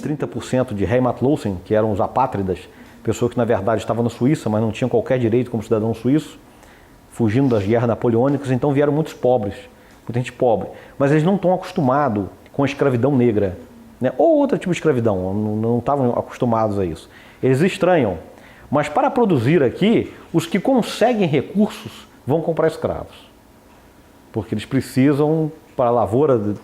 30% de Heimatlosen, que eram os apátridas, pessoas que na verdade estavam na Suíça, mas não tinham qualquer direito como cidadão suíço, fugindo das guerras napoleônicas, então vieram muitos pobres, muita gente pobre. Mas eles não estão acostumados com a escravidão negra, né? Ou outro tipo de escravidão, não estavam acostumados a isso. Eles estranham. Mas para produzir aqui, os que conseguem recursos vão comprar escravos. Porque eles precisam para a lavoura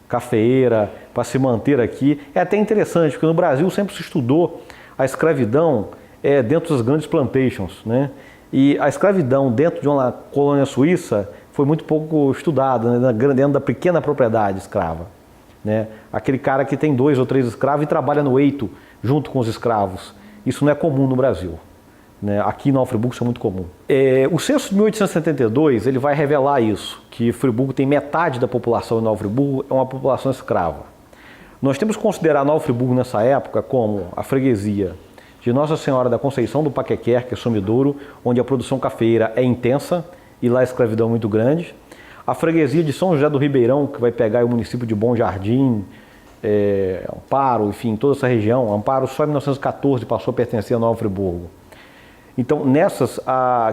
cafeeira, para se manter aqui. É até interessante, porque no Brasil sempre se estudou a escravidão dentro das grandes plantations, né? E a escravidão dentro de uma colônia suíça foi muito pouco estudada, né? Dentro da pequena propriedade escrava, né? Aquele cara que tem 2 ou 3 escravos e trabalha no eito junto com os escravos. Isso não é comum no Brasil, né? Aqui em Nova Friburgo isso é muito comum. O censo de 1872 ele vai revelar isso, que Friburgo tem metade da população de Nova Friburgo é uma população escrava. Nós temos que considerar Nova Friburgo nessa época como a freguesia de Nossa Senhora da Conceição do Paquequer, que é Sumidouro, onde a produção cafeeira é intensa e lá a escravidão é muito grande. A freguesia de São José do Ribeirão, que vai pegar o município de Bom Jardim, Amparo, enfim, toda essa região. Amparo só em 1914 passou a pertencer a Nova Friburgo. Então, nessas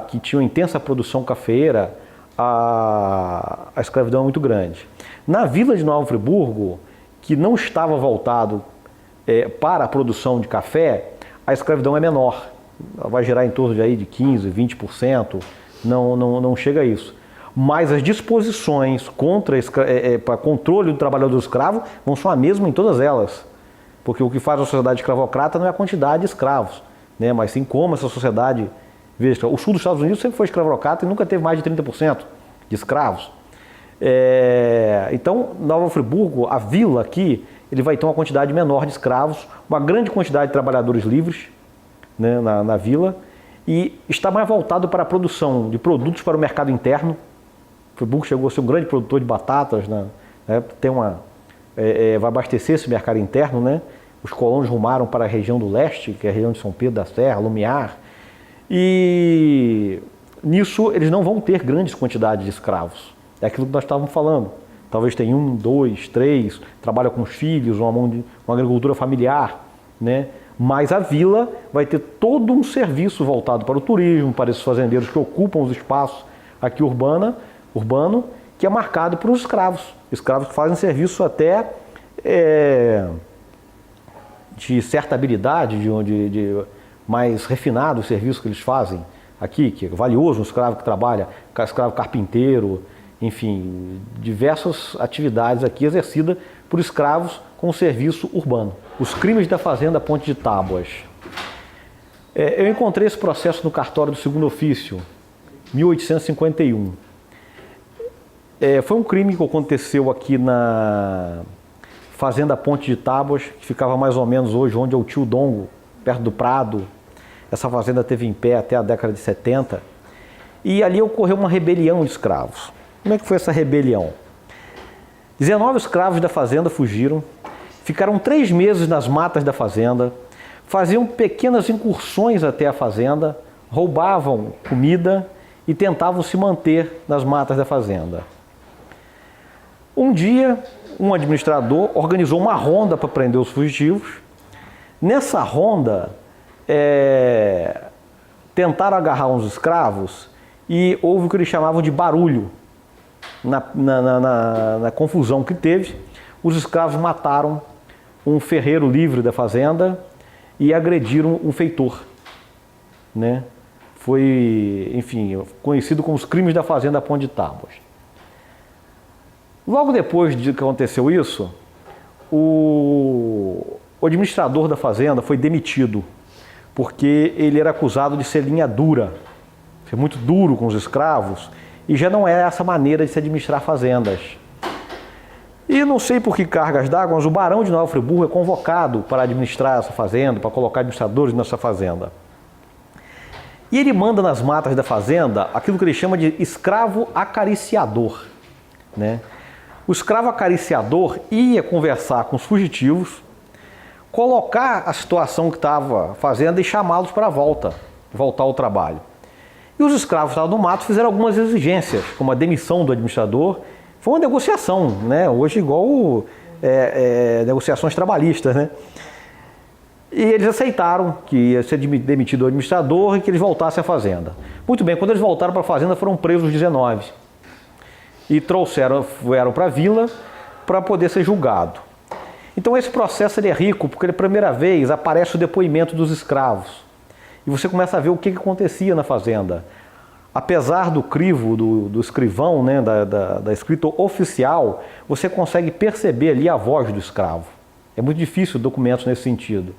que tinham intensa produção cafeeira, a escravidão é muito grande. Na vila de Nova Friburgo, que não estava voltado para a produção de café, a escravidão é menor. Ela vai gerar em torno de 15%, 20%, não chega a isso. Mas as disposições para controle do trabalhador escravo vão ser a mesma em todas elas. Porque o que faz a sociedade escravocrata não é a quantidade de escravos, né? Mas sim como essa sociedade... Veja, o sul dos Estados Unidos sempre foi escravocrata e nunca teve mais de 30% de escravos. Então, Nova Friburgo, a vila aqui, ele vai ter uma quantidade menor de escravos, uma grande quantidade de trabalhadores livres, né, na vila, e está mais voltado para a produção de produtos para o mercado interno. Friburgo chegou a ser um grande produtor de batatas, né, vai abastecer esse mercado interno, né? Os colonos rumaram para a região do leste, que é a região de São Pedro da Serra, Lumiar, e nisso eles não vão ter grandes quantidades de escravos. É aquilo que nós estávamos falando. Talvez tenha 1, 2, 3, trabalha com os filhos, uma agricultura familiar, né? Mas a vila vai ter todo um serviço voltado para o turismo, para esses fazendeiros que ocupam os espaços aqui urbano, que é marcado por os escravos. Escravos que fazem serviço até de certa habilidade, de mais refinado o serviço que eles fazem aqui, que é valioso, um escravo que trabalha, escravo carpinteiro, enfim, diversas atividades aqui exercidas por escravos com serviço urbano. Os crimes da fazenda Ponte de Tábuas. Eu encontrei esse processo no cartório do segundo ofício, 1851. Foi um crime que aconteceu aqui na fazenda Ponte de Tábuas, que ficava mais ou menos hoje onde é o Tio Dongo, perto do Prado. Essa fazenda teve em pé até a década de 70. E ali ocorreu uma rebelião de escravos. Como é que foi essa rebelião? 19 escravos da fazenda fugiram, ficaram 3 meses nas matas da fazenda, faziam pequenas incursões até a fazenda, roubavam comida e tentavam se manter nas matas da fazenda. Um dia, um administrador organizou uma ronda para prender os fugitivos. Nessa ronda, tentaram agarrar uns escravos e houve o que eles chamavam de barulho. Na confusão que teve, os escravos mataram um ferreiro livre da fazenda e agrediram um feitor, né? Foi, enfim, conhecido como os crimes da fazenda Ponte de Tábuas. Logo depois de que aconteceu isso, o administrador da fazenda foi demitido, porque ele era acusado de ser linha dura, ser muito duro com os escravos, e já não é essa maneira de se administrar fazendas. E não sei por que cargas d'água, mas o barão de Nova Friburgo é convocado para administrar essa fazenda, para colocar administradores nessa fazenda. E ele manda nas matas da fazenda aquilo que ele chama de escravo acariciador, né? O escravo acariciador ia conversar com os fugitivos, colocar a situação que estava fazendo e chamá-los para voltar ao trabalho. E os escravos que estavam no mato fizeram algumas exigências, como a demissão do administrador. Foi uma negociação, né? Hoje igual negociações trabalhistas, né? E eles aceitaram que ia ser demitido o administrador e que eles voltassem à fazenda. Muito bem, quando eles voltaram para a fazenda foram presos 19 e vieram para a vila para poder ser julgado. Então esse processo ele é rico porque pela primeira vez aparece o depoimento dos escravos. E você começa a ver o que acontecia na fazenda. Apesar do crivo do escrivão, né, da escrita oficial, você consegue perceber ali a voz do escravo. É muito difícil documentos nesse sentido,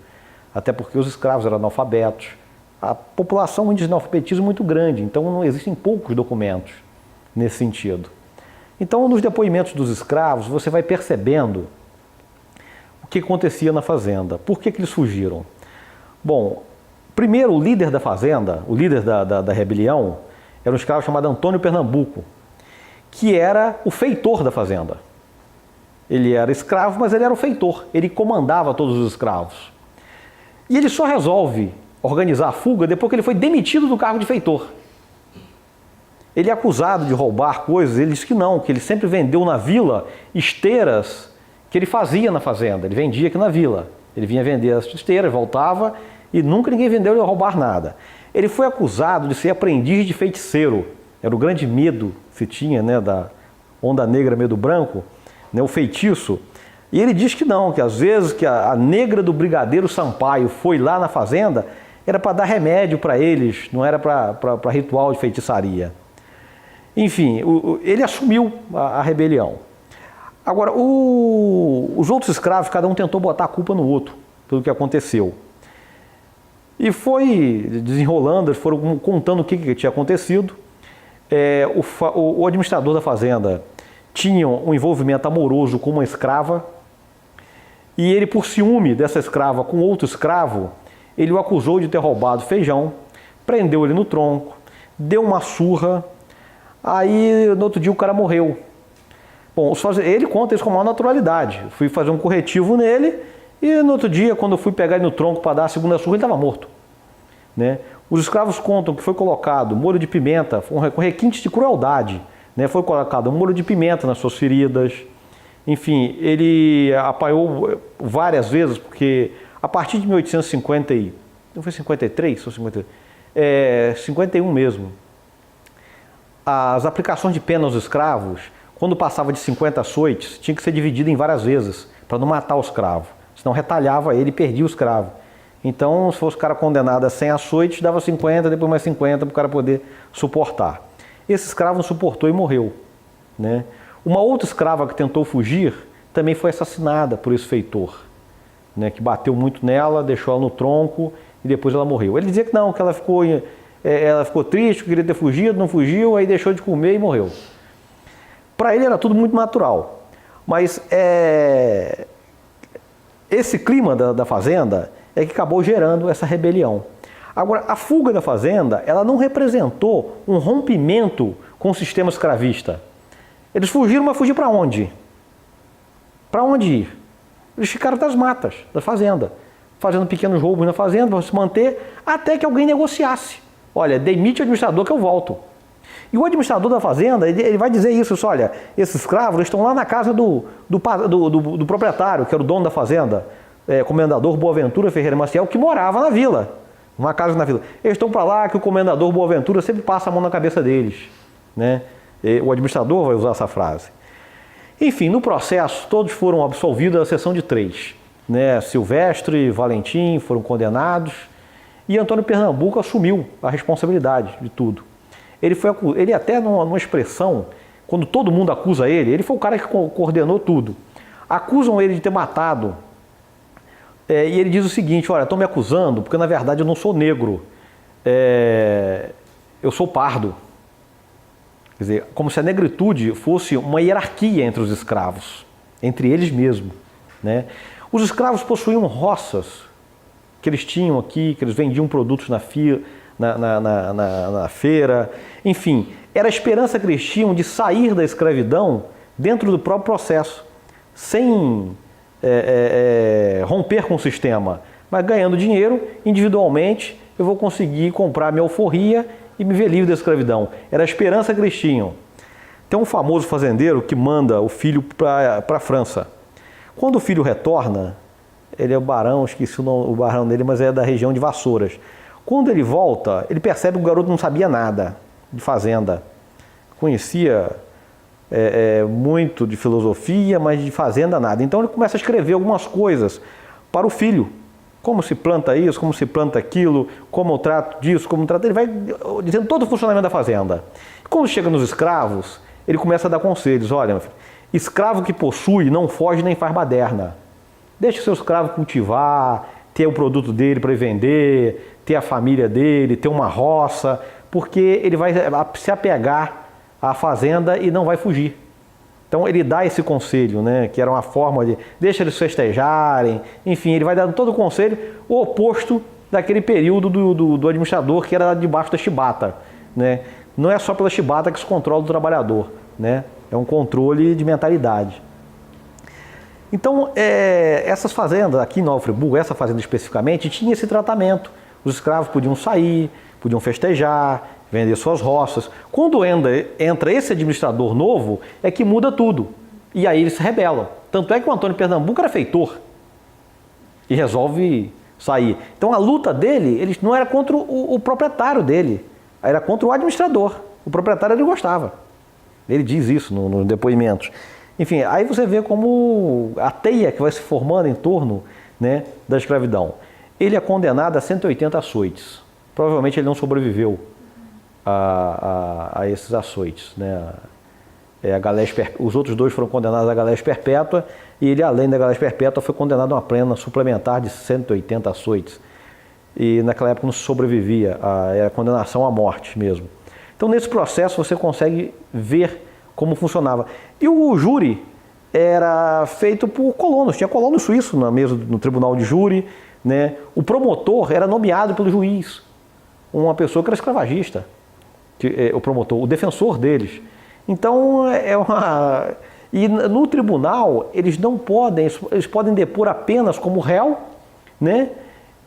até porque os escravos eram analfabetos. A população de analfabetismo é muito grande, então não existem poucos documentos nesse sentido. Então, nos depoimentos dos escravos, você vai percebendo o que acontecia na fazenda. Por que eles fugiram? Bom, primeiro o líder da fazenda, o líder da rebelião, era um escravo chamado Antônio Pernambuco, que era o feitor da fazenda. Ele era escravo, mas ele era o feitor, ele comandava todos os escravos. E ele só resolve organizar a fuga depois que ele foi demitido do cargo de feitor. Ele é acusado de roubar coisas, ele diz que não, que ele sempre vendeu na vila esteiras que ele fazia na fazenda, ele vendia aqui na vila. Ele vinha vender as esteiras, voltava e nunca ninguém vendeu ele a roubar nada. Ele foi acusado de ser aprendiz de feiticeiro, era o grande medo que se tinha, né, da onda negra, medo branco, né, o feitiço. E ele diz que não, que às vezes que a negra do brigadeiro Sampaio foi lá na fazenda, era para dar remédio para eles, não era para ritual de feitiçaria. Enfim, ele assumiu a rebelião. Agora, os outros escravos, cada um tentou botar a culpa no outro, pelo que aconteceu. E foi desenrolando, eles foram contando o que tinha acontecido. O administrador da fazenda tinha um envolvimento amoroso com uma escrava, e ele, por ciúme dessa escrava com outro escravo, ele o acusou de ter roubado feijão, prendeu ele no tronco, deu uma surra, aí no outro dia o cara morreu. Bom, ele conta isso com maior naturalidade. Fui fazer um corretivo nele e no outro dia, quando eu fui pegar ele no tronco para dar a segunda surra, ele estava morto. Né? Os escravos contam que foi colocado molho de pimenta, com requintes de crueldade. Né? Foi colocado molho de pimenta nas suas feridas. Enfim, ele apanhou várias vezes, porque a partir de 1850, não foi 53 ou 51 mesmo, as aplicações de pena aos escravos, quando passava de 50 açoites, tinha que ser dividido em várias vezes, para não matar o escravo. Senão retalhava ele e perdia o escravo. Então, se fosse o cara condenado a 100 açoites, dava 50, depois mais 50 para o cara poder suportar. Esse escravo não suportou e morreu. Né? Uma outra escrava que tentou fugir também foi assassinada por esse feitor, né? Que bateu muito nela, deixou ela no tronco e depois ela morreu. Ele dizia que não, que ela ficou triste, queria ter fugido, não fugiu, aí deixou de comer e morreu. Para ele era tudo muito natural. Mas esse clima da fazenda é que acabou gerando essa rebelião. Agora, a fuga da fazenda, ela não representou um rompimento com o sistema escravista. Eles fugiram, mas fugiram para onde? Para onde ir? Eles ficaram das matas, da fazenda, fazendo pequenos roubos na fazenda para se manter, até que alguém negociasse. Olha, demite o administrador que eu volto. E o administrador da fazenda, ele vai dizer isso, olha, esses escravos estão lá na casa do proprietário, que era o dono da fazenda, comendador Boaventura Ferreira Maciel, que morava na vila, numa casa na vila. Eles estão para lá que o comendador Boaventura sempre passa a mão na cabeça deles. Né? O administrador vai usar essa frase. Enfim, no processo, todos foram absolvidos, à exceção de 3. Né? Silvestre e Valentim foram condenados e Antônio Pernambuco assumiu a responsabilidade de tudo. Ele até numa expressão, quando todo mundo acusa ele foi o cara que coordenou tudo. Acusam ele de ter matado. E ele diz o seguinte, olha, estão me acusando porque na verdade eu não sou negro, eu sou pardo. Quer dizer, como se a negritude fosse uma hierarquia entre os escravos, entre eles mesmos. Né? Os escravos possuíam roças que eles tinham aqui, que eles vendiam produtos na feira. Enfim, era a esperança que eles tinham de sair da escravidão dentro do próprio processo, sem romper com o sistema, mas ganhando dinheiro individualmente, eu vou conseguir comprar minha alforria e me ver livre da escravidão. Era a esperança que eles tinham. Tem um famoso fazendeiro que manda o filho para a França. Quando o filho retorna, ele é o barão, esqueci o barão dele, mas é da região de Vassouras. Quando ele volta, ele percebe que o garoto não sabia nada de fazenda. Conhecia muito de filosofia, mas de fazenda nada. Então ele começa a escrever algumas coisas para o filho. Como se planta isso, como se planta aquilo, como eu trato disso, como eu trato... Ele vai dizendo todo o funcionamento da fazenda. Quando chega nos escravos, ele começa a dar conselhos. Olha, meu filho, escravo que possui não foge nem faz baderna. Deixa o seu escravo cultivar, ter o produto dele para vender, ter a família dele, ter uma roça, porque ele vai se apegar à fazenda e não vai fugir. Então ele dá esse conselho, né, que era uma forma de deixa eles festejarem, enfim, ele vai dando todo o conselho, o oposto daquele período do administrador que era debaixo da chibata, né? Não é só pela chibata que se controla o trabalhador, né? É um controle de mentalidade. Então, essas fazendas, aqui em Nova Friburgo, essa fazenda especificamente, tinha esse tratamento. Os escravos podiam sair, podiam festejar, vender suas roças. Quando entra esse administrador novo, é que muda tudo. E aí eles se rebelam. Tanto é que o Antônio Pernambuco era feitor e resolve sair. Então a luta dele não era contra o proprietário dele, era contra o administrador. O proprietário ele gostava. Ele diz isso nos depoimentos. Enfim, aí você vê como a teia que vai se formando em torno, né, da escravidão. Ele é condenado a 180 açoites. Provavelmente ele não sobreviveu a esses açoites, né? Os outros dois foram condenados à galés perpétua e ele, além da galés perpétua, foi condenado a uma pena suplementar de 180 açoites. E naquela época não se sobrevivia, era condenação à morte mesmo. Então nesse processo você consegue ver como funcionava. E o júri era feito por colonos, tinha colono suíço na mesa no tribunal de júri, né? O promotor era nomeado pelo juiz, uma pessoa que era escravagista, o promotor, o defensor deles. Então e no tribunal eles não podem, eles podem depor apenas como réu, né?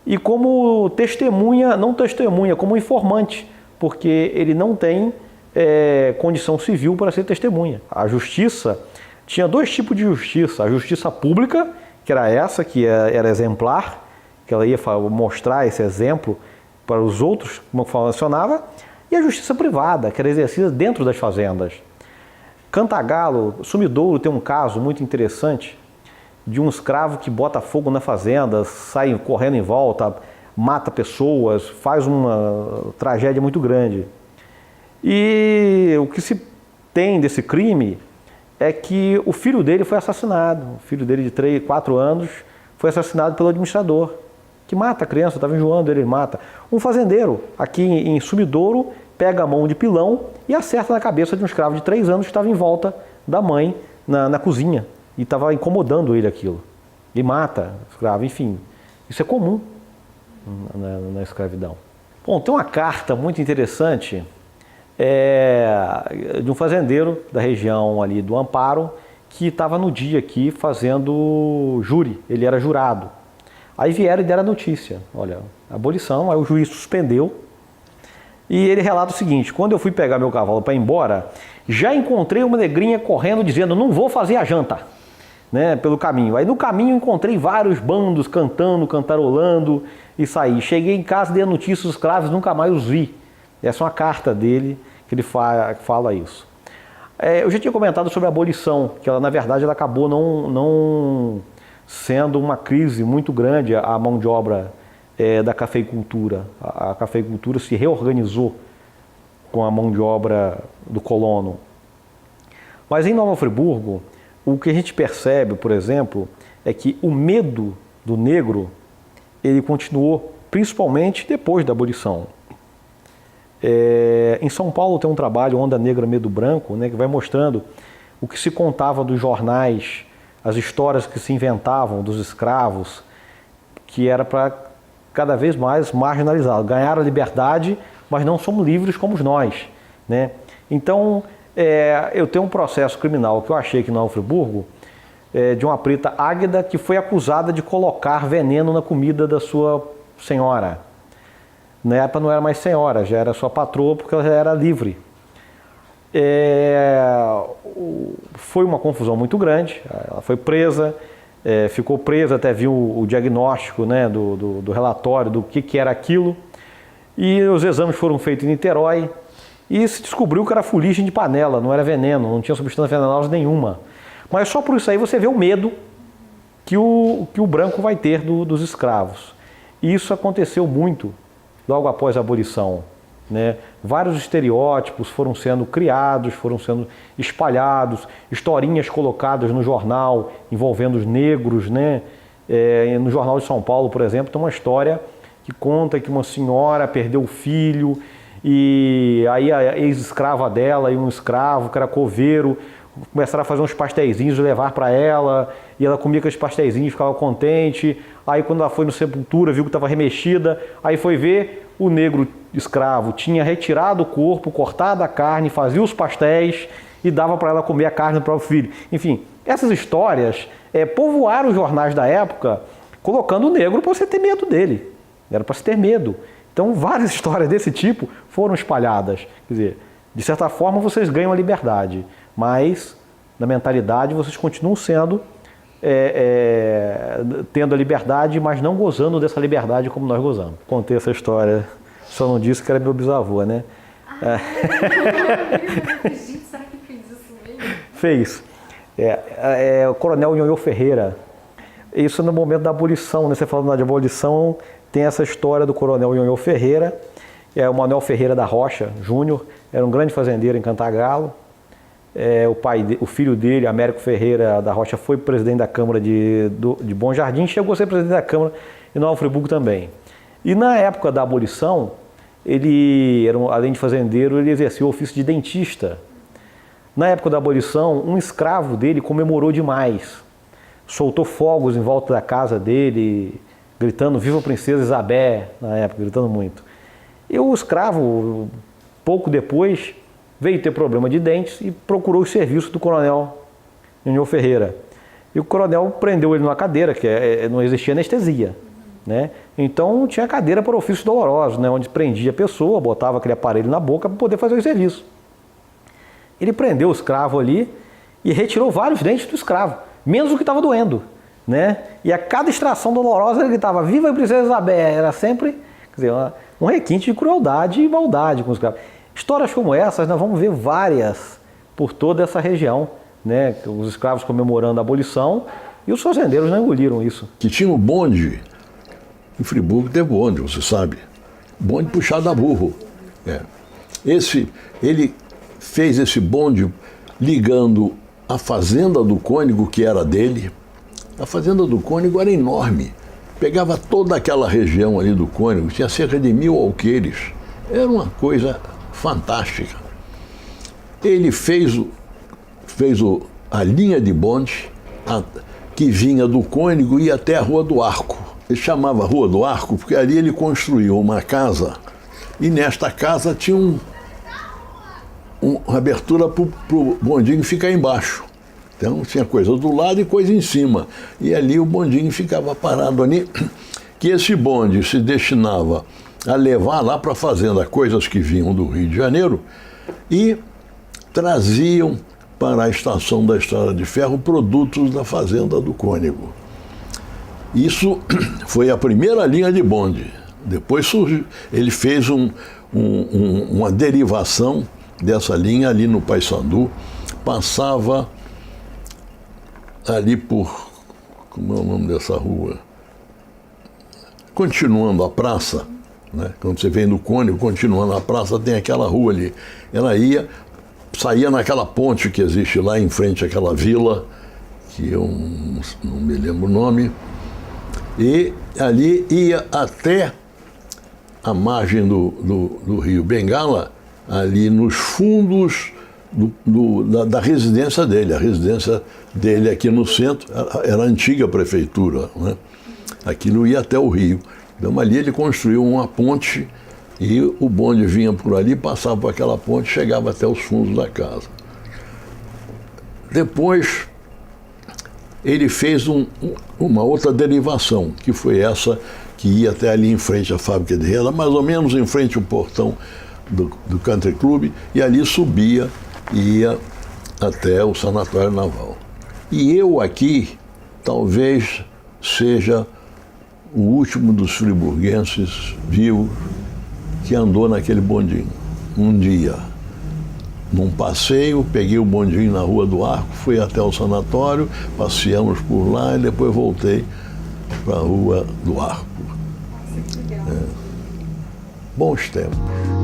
E como testemunha, não testemunha, como informante, porque ele não tem condição civil para ser testemunha. A justiça tinha dois tipos de justiça: a justiça pública, que era essa, que era exemplar, que ela ia mostrar esse exemplo para os outros como funcionava, e a justiça privada, que era exercida dentro das fazendas. Cantagalo, Sumidouro tem um caso muito interessante de um escravo que bota fogo na fazenda, sai correndo em volta, mata pessoas, faz uma tragédia muito grande. E o que se tem desse crime é que o filho dele foi assassinado. O filho dele de 3, 4 anos foi assassinado pelo administrador, que mata a criança, estava enjoando, ele mata. Um fazendeiro aqui em Sumidouro pega a mão de pilão e acerta na cabeça de um escravo de 3 anos que estava em volta da mãe na cozinha e estava incomodando ele aquilo. E mata o escravo, enfim. Isso é comum na escravidão. Bom, tem uma carta muito interessante de um fazendeiro da região ali do Amparo que estava no dia aqui fazendo júri, ele era jurado. Aí vieram e deram a notícia, olha, abolição, aí o juiz suspendeu e ele relata o seguinte: quando eu fui pegar meu cavalo para ir embora, já encontrei uma negrinha correndo dizendo não vou fazer a janta, né, pelo caminho. Aí no caminho encontrei vários bandos cantando, cantarolando e saí. Cheguei em casa, dei a notícia, os escravos nunca mais os vi. Essa é uma carta dele que ele fala isso. Eu já tinha comentado sobre a abolição, que ela, na verdade, ela acabou não sendo uma crise muito grande a mão de obra da cafeicultura. A cafeicultura se reorganizou com a mão de obra do colono. Mas em Nova Friburgo, o que a gente percebe, por exemplo, é que o medo do negro ele continuou principalmente depois da abolição. Em São Paulo tem um trabalho, Onda Negra, Medo Branco, né, que vai mostrando o que se contava dos jornais, as histórias que se inventavam dos escravos, que era para cada vez mais marginalizá-los. Ganharam a liberdade, mas não somos livres como nós, né? Então, eu tenho um processo criminal que eu achei aqui em Nova Friburgo, de uma preta Águeda que foi acusada de colocar veneno na comida da sua senhora. Na época não era mais senhora, já era sua patroa porque ela já era livre. Foi uma confusão muito grande, ela foi presa ficou preso até vir o diagnóstico, né, do relatório do que era aquilo. E os exames foram feitos em Niterói e se descobriu que era fuligem de panela, não era veneno, não tinha substância venenosa nenhuma. Mas só por isso aí você vê o medo que o branco vai ter dos escravos. E isso aconteceu muito logo após a abolição, né? Vários estereótipos foram sendo criados, foram sendo espalhados, historinhas colocadas no jornal envolvendo os negros, né? No Jornal de São Paulo, por exemplo, tem uma história que conta que uma senhora perdeu o filho e aí a ex-escrava dela e um escravo, que era coveiro, começaram a fazer uns pasteizinhos e levar para ela, e ela comia aqueles pasteizinhos, ficava contente. Aí quando ela foi no sepultura, viu que estava remexida, aí foi ver, o negro escravo tinha retirado o corpo, cortado a carne, fazia os pastéis e dava para ela comer a carne do próprio filho. Enfim, essas histórias povoaram os jornais da época, colocando o negro para você ter medo dele. Era para se ter medo. Então várias histórias desse tipo foram espalhadas. Quer dizer, de certa forma vocês ganham a liberdade, mas na mentalidade vocês continuam sendo, tendo a liberdade, mas não gozando dessa liberdade como nós gozamos. Contei essa história, só não disse que era meu bisavô, né? Gente, será que fez isso mesmo? Fez. O coronel Nhonhô Ferreira, isso no momento da abolição, né? Você falando de abolição, tem essa história do coronel Nhonhô Ferreira, o Manuel Ferreira da Rocha Júnior, era um grande fazendeiro em Cantagalo. O filho dele, Américo Ferreira da Rocha, foi presidente da Câmara de Bom Jardim, chegou a ser presidente da Câmara em Nova Friburgo também. E na época da abolição, ele, além de fazendeiro, ele exercia o ofício de dentista. Na época da abolição, um escravo dele comemorou demais, soltou fogos em volta da casa dele, gritando "Viva a Princesa Isabel", na época, gritando muito. E o escravo, pouco depois, veio ter problema de dentes e procurou os serviços do coronel Nhonhô Ferreira. E o coronel prendeu ele numa cadeira, que não existia anestesia, né? Então tinha cadeira para ofícios dolorosos, né? Onde prendia a pessoa, botava aquele aparelho na boca para poder fazer o serviço. Ele prendeu o escravo ali e retirou vários dentes do escravo, menos o que estava doendo, né? E a cada extração dolorosa ele gritava "Viva a Princesa Isabel", era sempre, quer dizer, um requinte de crueldade e maldade com os escravos. Histórias como essas nós vamos ver várias por toda essa região, né? Os escravos comemorando a abolição e os fazendeiros não engoliram isso. Que tinha o bonde, em Friburgo teve bonde, você sabe, bonde puxado a burro. Ele fez esse bonde ligando a fazenda do Cônego, que era dele. A fazenda do Cônego era enorme, pegava toda aquela região ali do Cônego, tinha cerca de 1000 alqueires, era uma coisa fantástica. Ele fez a linha de bonde que vinha do Cônego e ia até a Rua do Arco. Ele chamava Rua do Arco porque ali ele construiu uma casa e nesta casa tinha uma abertura para o bondinho ficar embaixo. Então tinha coisa do lado e coisa em cima. E ali o bondinho ficava parado ali, que esse bonde se destinava a levar lá para a fazenda coisas que vinham do Rio de Janeiro e traziam para a estação da Estrada de Ferro produtos da fazenda do Cônego. Isso foi a primeira linha de bonde. Depois surgiu, ele fez uma derivação dessa linha ali no Paissandu, passava ali por, como é o nome dessa rua? Continuando a praça, né? Quando você vem do Cônego, continuando a praça, tem aquela rua ali. Ela saía naquela ponte que existe lá em frente àquela vila, que eu não me lembro o nome, e ali ia até a margem do Rio Bengala, ali nos fundos da residência dele. A residência dele aqui no centro era a antiga prefeitura, né? Aquilo ia até o rio. Então ali ele construiu uma ponte e o bonde vinha por ali, passava por aquela ponte, chegava até os fundos da casa. Depois ele fez uma outra derivação, que foi essa que ia até ali em frente à fábrica de renda, mais ou menos em frente ao portão do Country Club, e ali subia e ia até o Sanatório Naval. E eu aqui, talvez seja o último dos friburguenses vivos que andou naquele bondinho. Um dia, num passeio, peguei o bondinho na Rua do Arco, fui até o sanatório, passeamos por lá e depois voltei para a Rua do Arco. Nossa, que legal. Bons tempos.